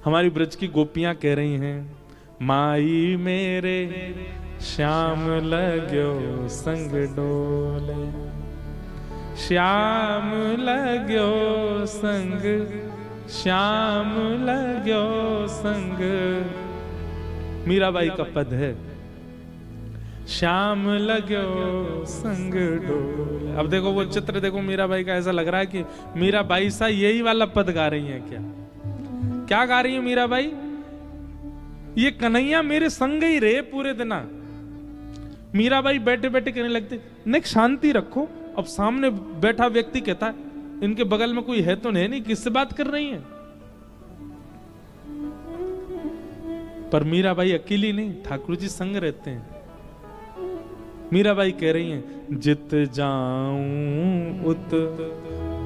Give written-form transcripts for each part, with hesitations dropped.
हमारी ब्रज की गोपियां कह रही हैं, माई मेरे श्याम लगो संग डोले, श्याम लगो संग, श्याम लगो संग। मीराबाई का पद है, श्याम लगो संग डोले। अब देखो वो चित्र देखो मीराबाई का, ऐसा लग रहा है कि मीराबाई सा यही वाला पद गा रही है। क्या क्या गा रही है मीराबाई? ये कन्हैया मेरे संग ही रहे पूरे दिन। मीराबाई बैठे बैठे कहने लगते, नहीं शांति रखो। अब सामने बैठा व्यक्ति कहता है, इनके बगल में कोई है तो नहीं, किससे बात कर रही हैं? पर मीराबाई अकेली नहीं, ठाकुर जी संग रहते हैं। मीराबाई कह रही हैं, जित जाऊं उत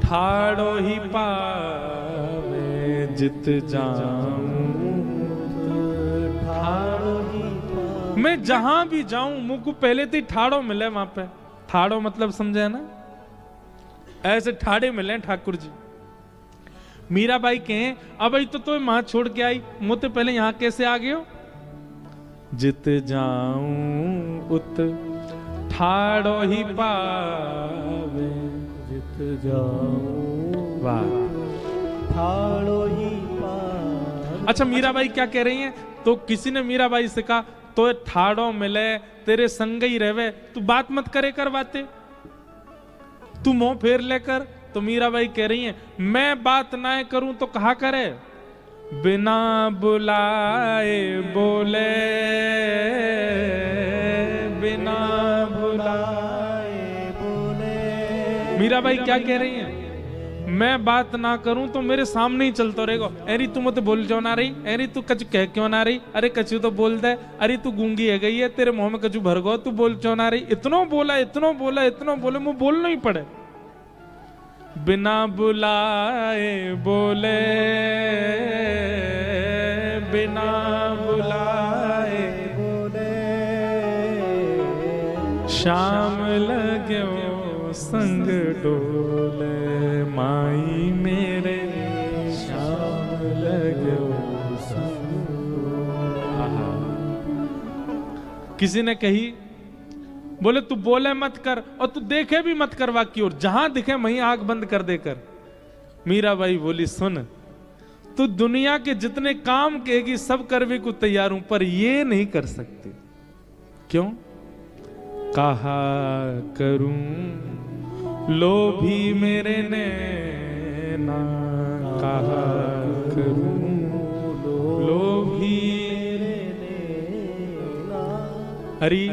ठाड़ो ही पावे, जित जाऊं ठाड़ो ही पावे। मैं जहां भी जाऊं मुझको पहले तो ही ठाड़ो मिले वहां पे। ठाड़ो मतलब समझे ना, ऐसे ठाड़े मिले ठाकुर जी। मीराबाई कहें, अब तो मां छोड़ के आई, मुझे पहले यहां कैसे आ गए हो? जित जाऊं उत ठाड़ो ही पावे, जित जाऊं वाह ठाड़ो ही पावे। अच्छा मीराबाई क्या कह रही हैं? तो किसी ने मीराबाई से कहा, तो ठाड़ो मिले तेरे संग ही रहवे, तू बात मत करे कर बातें, तू मुंह फेर लेकर। तो मीराबाई कह रही हैं, मैं बात ना करूं तो कहा करे, बिना बुलाए बोले, बिना बुलाए बोले। मीराबाई क्या कह रही हैं? मैं बात ना करूं तो मेरे सामने ही चलता रहेगा। अरे तू मत बोल क्यों ना रही, अरे तू कछु कह क्यों ना रही, अरे कछु तो बोल दे, अरे तू गूंगी है गई है, तेरे मुंह में कछु भर गो, तू बोल क्यों ना रही। इतना बोला इतना बोला इतना बोले, मुंह बोलना ही पड़े। बिना बुलाए बोले, बिना बुलाए बोले, शाम लगो संग डोले, माई मेरे शाम लगो संग डोले। किसी ने कही, बोले तू बोले मत कर और तू देखे भी मत कर वाकी, और जहां दिखे वहीं आंख बंद कर देकर। मीराबाई बोली, सुन तू दुनिया के जितने काम कहेगी सब करने को तैयार हूं, पर ये नहीं कर सकती। क्यों? कहा करूं लोभी मेरे नैना, कहा करूं लोभी मेरे नैना। हरी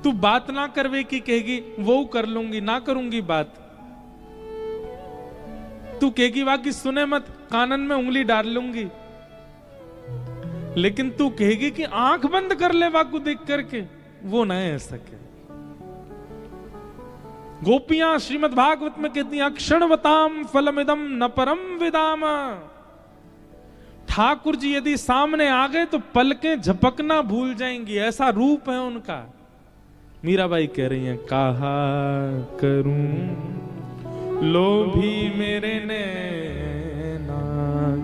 तू बात ना करवे की कहेगी, वो कर लूंगी, ना करूंगी बात। तू कहेगी बाकी सुने मत, कानन में उंगली डाल लूंगी। लेकिन तू कहेगी कि आंख बंद कर ले वाकू देख करके, वो ना है सके। गोपियां श्रीमद् भागवत में कहती हैं, अक्षणवताम फलमिदम न परम विदाम। ठाकुर जी यदि सामने आ गए तो पलकें झपकना भूल जाएंगी, ऐसा रूप है उनका। मीराबाई कह रही हैं, कहा करूं लोभी मेरे नैना,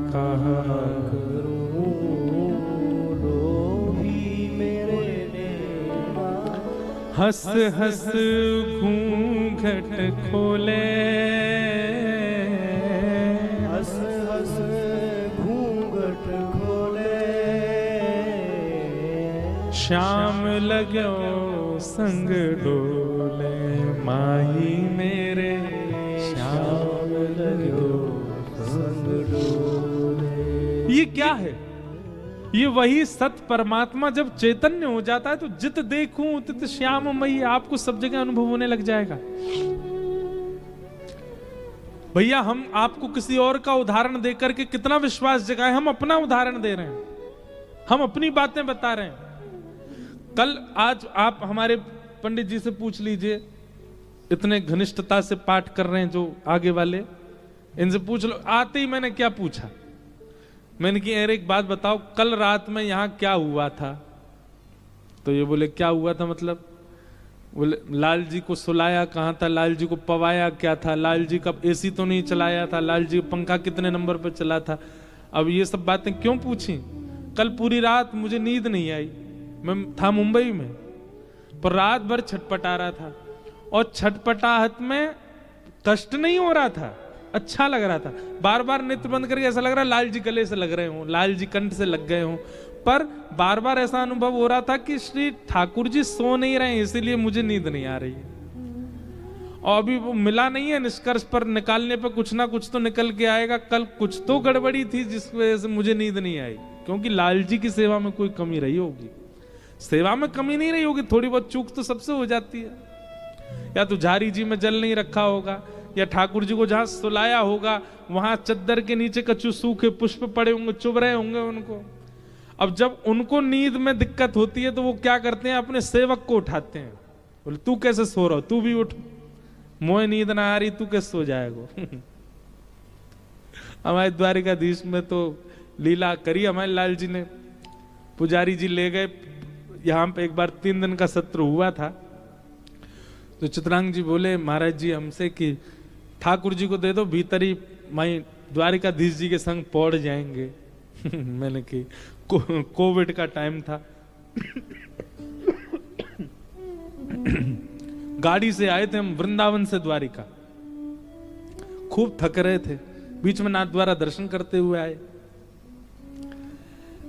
कहा करूं लोभी मेरे नैना। हंस हंस घूंघट खोले, हंस हंस घूंघट खोले, श्याम लगो संग डोले, माही मेरे श्याम लगो संग डोले। ये क्या है? ये वही सत परमात्मा जब चैतन्य हो जाता है तो जित देखूं तित श्याम मई, आपको सब जगह अनुभव होने लग जाएगा। भैया हम आपको किसी और का उदाहरण देकर के कितना विश्वास जगाए, हम अपना उदाहरण दे रहे हैं, हम अपनी बातें बता रहे हैं। कल आज आप हमारे पंडित जी से पूछ लीजिए, इतने घनिष्ठता से पाठ कर रहे हैं जो आगे वाले, इनसे पूछ लो। आते ही मैंने क्या पूछा, मैंने कि अरे एक बात बताओ, कल रात में यहां क्या हुआ था? तो ये बोले क्या हुआ था मतलब? बोले लाल जी को सुलाया कहाँ था, लाल जी को पवाया क्या था, लाल जी का एसी तो नहीं चलाया था, लाल जी पंखा कितने नंबर पर चला था। अब ये सब बातें क्यों पूछी? कल पूरी रात मुझे नींद नहीं आई, मैं था मुंबई में, पर रात भर छटपटा रहा था, और छटपटाहट में कष्ट नहीं हो रहा था, अच्छा लग रहा था। बार बार नेत्र बंद करके ऐसा लग रहा लाल जी गले से लग रहे हो, लाल जी कंठ से लग गए हो, पर बार बार ऐसा अनुभव हो रहा था कि श्री ठाकुर जी सो नहीं रहे, इसीलिए मुझे नींद नहीं आ रही है। और अभी वो मिला नहीं है निष्कर्ष, पर निकालने पर कुछ ना कुछ तो निकल के आएगा। कल कुछ तो गड़बड़ी थी जिस वजह से मुझे नींद नहीं आई, क्योंकि लाल जी की सेवा में कोई कमी रही होगी। सेवा में कमी नहीं रही होगी, थोड़ी बहुत चूक तो सबसे हो जाती है। या तो झारी जी में जल नहीं रखा होगा, या ठाकुर जी को जहां सुलाया होगा वहां चद्दर के नीचे कच्चू सूखे पुष्प पड़े होंगे, चुभ रहे होंगे उनको। अब जब उनको नींद में दिक्कत होती है तो वो क्या करते हैं, अपने सेवक को उठाते हैं, बोले तू कैसे सो रहा हो, तू भी उठ, मोए नींद ना आ रही, तू कैसे सो जाएगा। हमारे द्वारिकाधीश में तो लीला करी हमारे लाल जी ने। पुजारी जी ले गए, यहाँ पे एक बार 3 दिन का सत्र हुआ था, तो चित्रांग जी बोले महाराज जी हमसे कि ठाकुर जी को दे दो, भीतर ही माई द्वारिकाधीश जी के संग पौड़ जाएंगे। मैंने कि कोविड का टाइम था। गाड़ी से आए थे हम वृंदावन से द्वारिका, खूब थक रहे थे, बीच में नाथ द्वारा दर्शन करते हुए आए।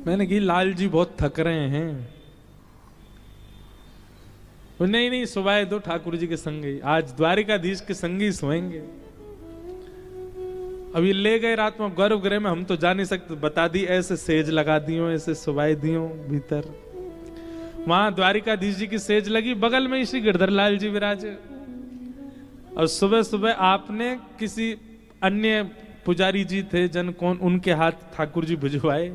मैंने कि लाल जी बहुत थक रहे हैं। नहीं नहीं सुवाए दो, ठाकुर जी के संग ही, आज द्वारिकाधीश के संग ही सोएंगे। अभी ले गए रात में गर्भगृह में, हम तो जा नहीं सकते, बता दी ऐसे सेज लगा दियो, ऐसे सुवाए दियो भीतर। वहां द्वारिकाधीश जी की सेज लगी, बगल में श्री गिरधर लाल जी विराजे। और सुबह सुबह आपने किसी अन्य पुजारी जी थे जन कौन, उनके हाथ ठाकुर जी भिजवाए,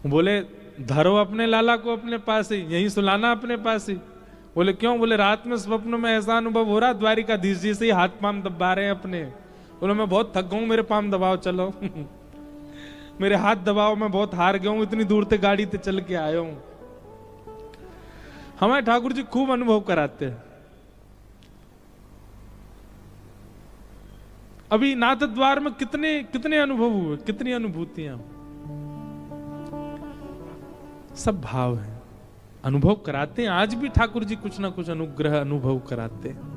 बोले धरो अपने लाला को अपने पास ही, यहीं सुलाना अपने पास ही। बोले क्यों? बोले रात में स्वप्न में ऐसा अनुभव हो रहा द्वारिकाधीश जी से ही हाथ पांव दबा रहे हैं अपने। बोले मैं बहुत थक गया हूं, मेरे पांव दबाओ चलो। मेरे हाथ दबाओ, मैं बहुत हार गया हूं, इतनी दूर से गाड़ी से चल के आया हूं। हमारे ठाकुर जी खूब अनुभव कराते हैं। अभी नाथ द्वार में कितने कितने अनुभव हुए, कितनी अनुभूतियां, सब भाव है, अनुभव कराते हैं। आज भी ठाकुर जी कुछ ना कुछ अनुग्रह अनुभव कराते हैं।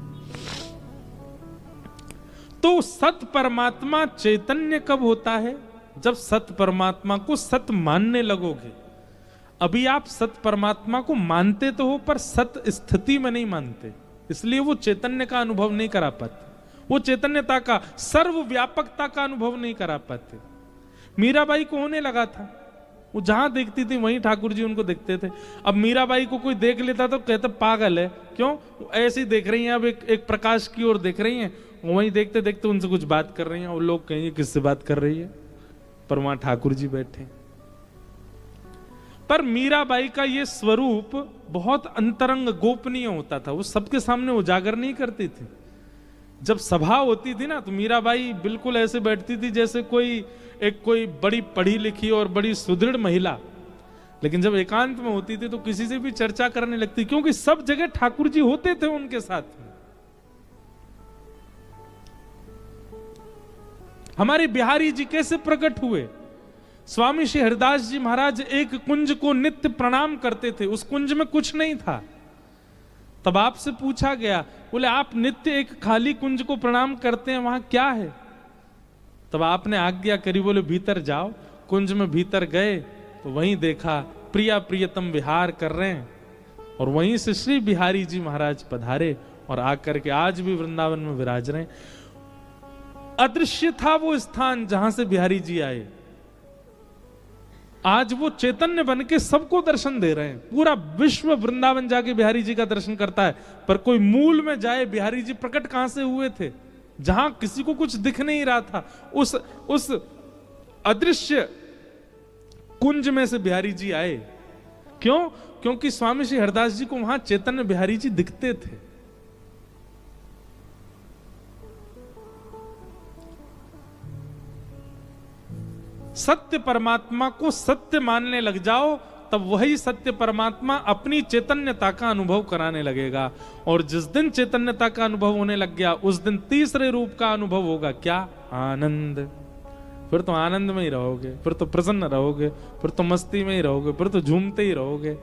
तो सत परमात्मा चैतन्य कब होता है? जब सत परमात्मा को सत मानने लगोगे। अभी आप सत परमात्मा को मानते तो हो, पर सत स्थिति में नहीं मानते, इसलिए वो चैतन्य का अनुभव नहीं करा पाते, वो चैतन्यता का, सर्वव्यापकता का अनुभव नहीं करा पाते। मीराबाई को होने लगा था, वो जहां देखती थी वहीं ठाकुर जी उनको देखते थे। अब मीराबाई को कोई देख लेता तो कहता पागल है, क्यों ऐसे ही देख रही हैं, अब एक प्रकाश की ओर देख रही हैं, वहीं देखते देखते उनसे कुछ बात कर रही हैं, और लोग कहेंगे किससे बात कर रही है, पर वहां ठाकुर जी बैठे। पर मीराबाई का ये स्वरूप बहुत अंतरंग गोपनीय होता था, वो सबके सामने उजागर नहीं करती थी। जब सभा होती थी ना, तो मीराबाई बिल्कुल ऐसे बैठती थी जैसे कोई बड़ी पढ़ी लिखी और बड़ी सुदृढ़ महिला। लेकिन जब एकांत में होती थी तो किसी से भी चर्चा करने लगती, क्योंकि सब जगह ठाकुर जी होते थे उनके साथ में। हमारे बिहारी जी कैसे प्रकट हुए? स्वामी श्री हरिदास जी महाराज एक कुंज को नित्य प्रणाम करते थे, उस कुंज में कुछ नहीं था। तब आपसे पूछा गया, बोले आप नित्य एक खाली कुंज को प्रणाम करते हैं, वहां क्या है? तब आपने आज्ञा करी, बोले भीतर जाओ। कुंज में भीतर गए तो वहीं देखा प्रिया प्रियतम विहार कर रहे हैं, और वहीं से श्री बिहारी जी महाराज पधारे और आकर के आज भी वृंदावन में विराज रहे हैं। अदृश्य था वो स्थान जहां से बिहारी जी आए, आज वो चैतन्य बन के सबको दर्शन दे रहे हैं। पूरा विश्व वृंदावन जाके बिहारी जी का दर्शन करता है, पर कोई मूल में जाए बिहारी जी प्रकट कहां से हुए थे? जहां किसी को कुछ दिख नहीं रहा था, उस अदृश्य कुंज में से बिहारी जी आए। क्यों? क्योंकि स्वामी श्री हरदास जी को वहां चैतन्य बिहारी जी दिखते थे। सत्य परमात्मा को सत्य मानने लग जाओ, तब वही सत्य परमात्मा अपनी चैतन्यता का अनुभव कराने लगेगा। और जिस दिन चैतन्यता का अनुभव होने लग गया, उस दिन तीसरे रूप का अनुभव होगा। क्या? आनंद। फिर तो आनंद में ही रहोगे, फिर तो प्रसन्न रहोगे, फिर तो मस्ती में ही रहोगे, फिर तो झूमते ही रहोगे।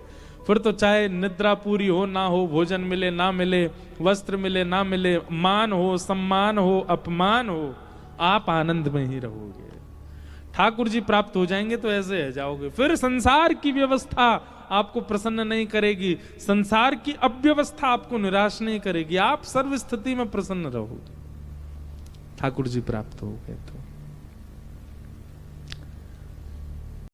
फिर तो चाहे निद्रा पूरी हो ना हो, भोजन मिले ना मिले, वस्त्र मिले ना मिले, मान हो सम्मान हो अपमान हो, आप आनंद में ही रहोगे। ठाकुर जी प्राप्त हो जाएंगे तो ऐसे है जाओगे। फिर संसार की व्यवस्था आपको प्रसन्न नहीं करेगी, संसार की अव्यवस्था आपको निराश नहीं करेगी, आप सर्व स्थिति में प्रसन्न रहोगे ठाकुर जी प्राप्त हो गए तो।